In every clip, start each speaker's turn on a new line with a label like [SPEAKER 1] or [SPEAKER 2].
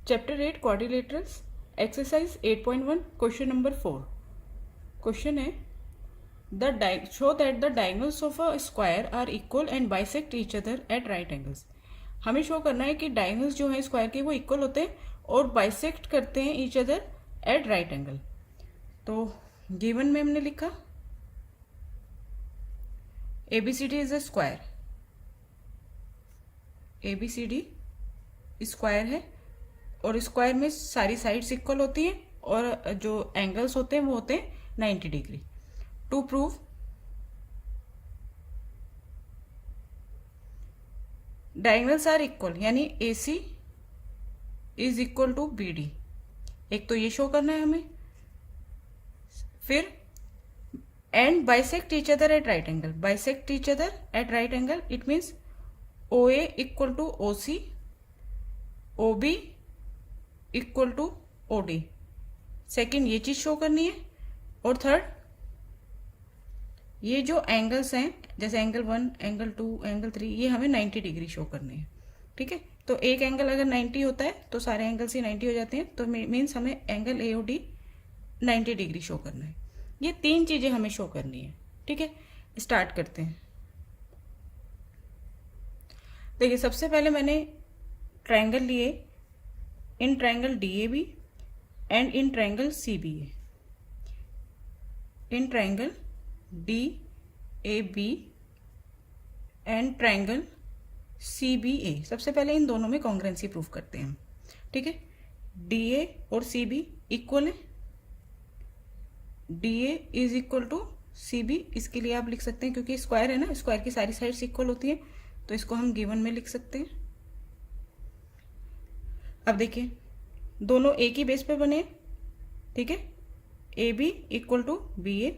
[SPEAKER 1] Chapter 8 Quadrilaterals Exercise 8.1 Question number 4. Question है show that the diagonals of a square are equal and bisect each other at right angles. हमें show करना है कि diagonals जो है square के वो इक्वल होते हैं और बाइसेक्ट करते हैं each other at right angle. तो गिवन में हमने लिखा ABCD is a square. ABCD square है और स्क्वायर में सारी साइड्स इक्वल होती हैं और जो एंगल्स होते हैं वो होते हैं 90 degree. To prove diagonals are equal यानी AC is equal to BD. एक तो ये शो करना है हमें. फिर and bisect each other at right angle. Bisect each other at right angle it means OA equal to OC, OB equal to OD. Second ये चीज शो करनी है. और थर्ड ये जो एंगल्स हैं जैसे एंगल 1, एंगल 2, एंगल 3 ये हमें 90 डिग्री शो करने हैं. ठीक है. तो एक एंगल अगर 90 होता है तो सारे एंगल्स ही 90 हो जाते हैं. तो मीन्स हमें एंगल AOD 90 डिग्री शो करना है. ये तीन चीजें हमें शो करनी है. ठीक है. स्टार्ट करते हैं. देखिए सबसे पहले मैंने ट्रायंगल लिए in triangle DAB and in triangle CBA. In triangle DAB and triangle CBA. सबसे पहले इन दोनों में कॉन्ग्रुएंसी प्रूफ करते हैं हम. ठीक है. DA और CB इक्वल है. DA is equal to CB. इसके लिए आप लिख सकते हैं क्योंकि स्क्वायर है ना, स्क्वायर की सारी साइड्स इक्वल होती हैं तो इसको हम गिवन में लिख सकते हैं. अब देखिए दोनों एक ही बेस पे बने. ठीक है. AB equal to BA.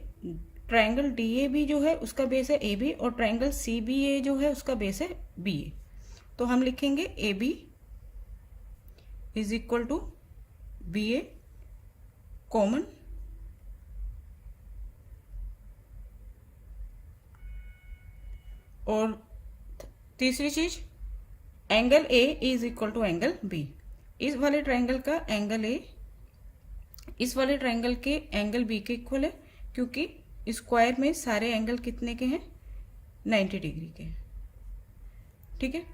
[SPEAKER 1] Triangle DAB जो है उसका बेस है AB और ट्रायंगल CBA जो है उसका बेस है BA. तो हम लिखेंगे AB is equal to BA common. और तीसरी चीज angle A is equal to angle B. इस वाले ट्रायंगल का एंगल A इस वाले ट्रायंगल के एंगल B के इक्वल है क्योंकि स्क्वायर में सारे एंगल कितने के हैं 90 डिग्री के. ठीक है.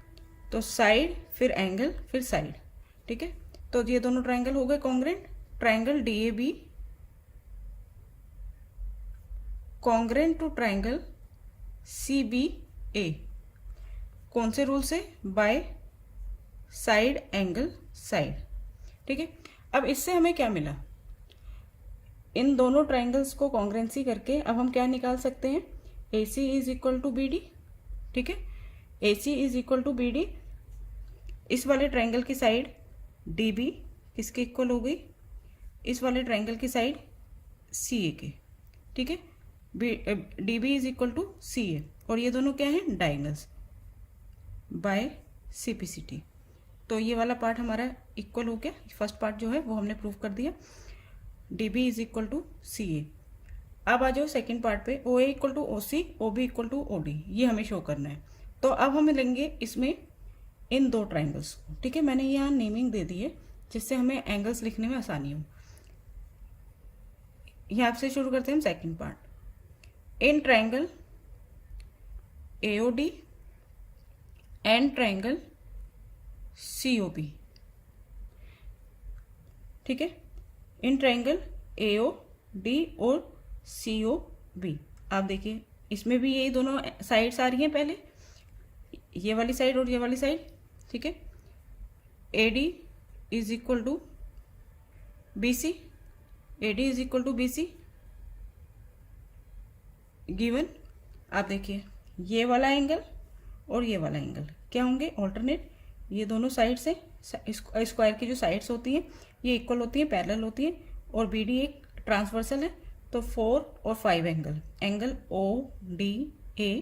[SPEAKER 1] तो साइड फिर एंगल फिर साइड. ठीक है. तो ये दोनों ट्रायंगल हो गए congruent. Triangle DAB congruent to triangle CBA. कौन से रूल से? By side angle side. ठीक है. अब इससे हमें क्या मिला? इन दोनों ट्रायंगल्स को कॉन्ग्रुएंसी करके अब हम क्या निकाल सकते हैं? AC is equal to BD. ठीक है. AC is equal to BD. इस वाले ट्रायंगल की साइड DB किसके इक्वल हो गई? इस वाले ट्रायंगल की साइड CA के. ठीक है. DB is equal to CA और ये दोनों क्या हैं? Diagonals by CPCT. तो ये वाला पार्ट हमारा इक्वल हो गया. फर्स्ट पार्ट जो है वो हमने प्रूव कर दिया. DB is equal to CA. अब आ जाओ सेकेंड पार्ट पे. OA equal to OC, OB equal to OD. ये हमें शो करना है. तो अब हम लेंगे इसमें इन दो ट्राइंगल्स को. ठीक है. मैंने यहाँ नेमिंग दे दी है जिससे हमें एंगल्स लिखने में आसानी हो. यहाँ से शुरू करते हैं हम second part. In triangle AOD and triangle COB. ठीक है. इन ट्रायंगल AOD और COB. आप देखिए इसमें भी यही दोनों साइड्स आ रही हैं. पहले ये वाली साइड और ये वाली साइड. ठीक है. AD is equal to BC. AD is equal to BC given. आप देखिए ये वाला एंगल और ये वाला एंगल क्या होंगे? ऑल्टरनेट. ये दोनों साइड से स्क्वायर की जो साइड्स होती हैं ये इक्वल होती हैं, पैरेलल होती हैं. और BD एक ट्रांसवर्सल है. तो 4 और 5 एंगल ODA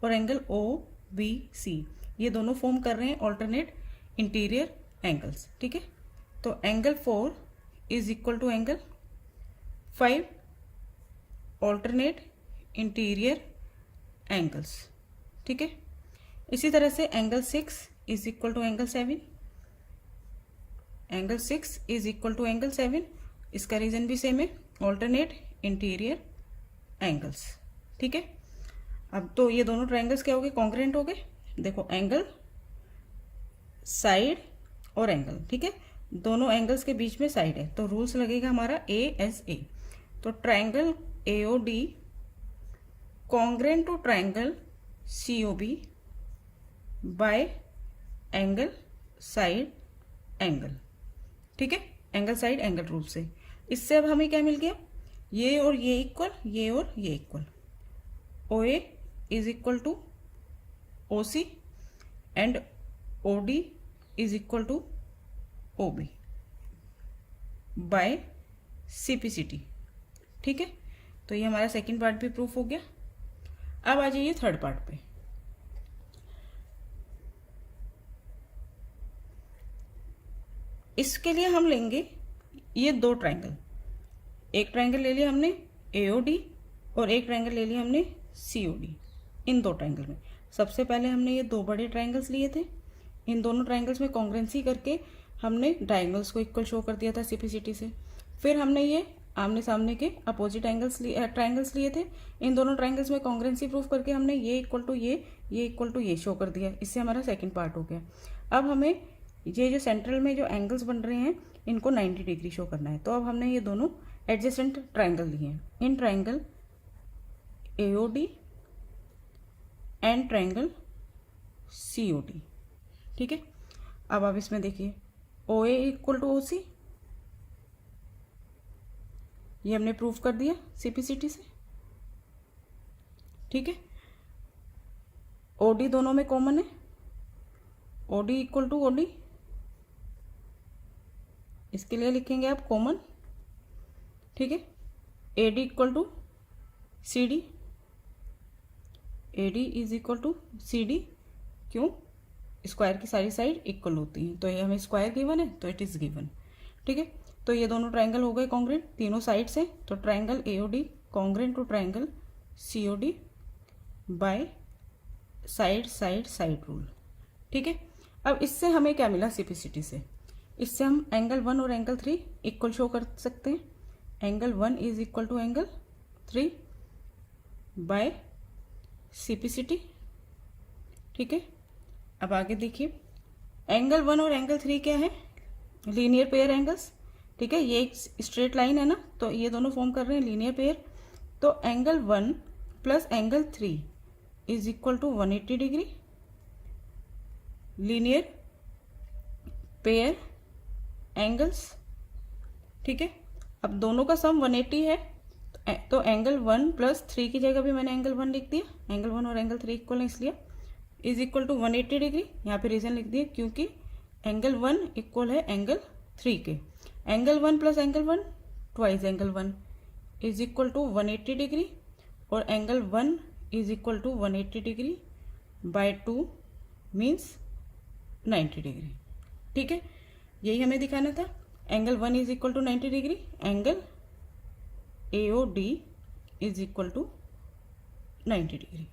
[SPEAKER 1] और एंगल OBC ये दोनों फॉर्म कर रहे हैं ऑल्टरनेट इंटीरियर एंगल्स. ठीक है. तो angle 4 is equal to angle 5 alternate interior angles. ठीक है. इसी तरह से angle 6 is equal to angle 7. Angle 6 is equal to angle 7। इसका रीजन भी सेम है, ऑल्टरनेट इंटीरियर एंगल्स। ठीक है, अब तो ये दोनों ट्राइंगल्स क्या हो गए, कॉन्ग्रेंट हो गए। देखो एंगल, साइड और एंगल, ठीक है, दोनों एंगल्स के बीच में साइड है, तो रूल्स लगेगा हमारा ए एस ए। तो triangle AOD congruent to triangle COB by angle side angle. ठीक है, एंगल साइड एंगल रूल से। इससे अब हमें क्या मिल गया, ये और ये इक्वल, ये और ये equal. OA is equal to OC and OD is equal to OB by CPCT। ठीक है, तो ये हमारा सेकंड पार्ट भी प्रूफ हो गया। अब आ जाइए थर्ड पार्ट पे। इसके लिए हम लेंगे ये दो ट्राइंगल, एक ट्राइंगल ले लिया हमने AOD और एक ट्राइंगल ले लिया हमने COD। इन दो ट्राइंगल में सबसे पहले हमने ये दो बड़े ट्राइंगल्स लिए थे, इन दोनों ट्राइंगल्स में कॉन्ग्रेंसी करके हमने डायगोनल्स को इक्वल शो कर दिया था CPCT से। फिर हमने ये आमने सामने के अपोजिट ट्राइंगल्स लिए थे, इन दोनों ट्राइंगल्स में कॉन्ग्रेंसी प्रूफ करके हमने ये इक्वल टू ये इक्वल टू ये शो कर दिया। इससे हमारा सेकंड पार्ट हो गया। अब हमें ये जो सेंट्रल में जो एंगल्स बन रहे हैं इनको 90 डिग्री शो करना है। तो अब हमने ये दोनों एडजेसेंट ट्राइंगल लिए हैं, in triangle AOD and triangle COD। ठीक है, अब आप इसमें देखिए OA इक्वल टू OC, ये हमने प्रूफ कर दिया CPCT से। ठीक है, OD दोनों में कॉमन है, OD इक्वल टू OD, इसके लिए लिखेंगे आप कॉमन। ठीक है, AD equal to CD, AD is equal to CD। क्यों, स्क्वायर की सारी साइड इक्वल होती हैं, तो ये हमें स्क्वायर गिवन है तो इट इज गिवन। ठीक है, तो ये दोनों ट्राइंगल हो गए कॉन्ग्रेंट तीनों साइड से। तो triangle AOD congruent to triangle COD by side side side rule. ठीक है, अब इससे हमें क्या मिला CPCT से, इससे हम एंगल 1 और एंगल 3 इक्वल शो कर सकते हैं। Angle 1 is equal to angle 3 by CPCT। ठीक है, अब आगे देखिए, एंगल 1 और एंगल 3 क्या है, लीनियर पेयर एंगल्स। ठीक है, ये एक स्ट्रेट लाइन है ना, तो ये दोनों फॉर्म कर रहे हैं लीनियर पेयर। तो angle 1 plus angle 3 is equal to 180 degree linear pair angles. ठीक है, अब दोनों का सम 180 है, तो एंगल 1 प्लस 3 की जगह भी मैंने एंगल 1 लिख दिया, एंगल 1 और एंगल 3 इक्वल है इसलिए इज इक्वल टू 180 डिग्री। यहाँ पे रीजन लिख दिया क्योंकि एंगल 1 इक्वल है एंगल 3 के। Angle 1 plus angle 1 twice angle 1 is equal to 180 degree, और angle 1 is equal to 180 degree by 2 means 90 degree. ठीक है, यही हमें दिखाना था। Angle 1 is equal to 90 degree, angle AOD is equal to 90 degree.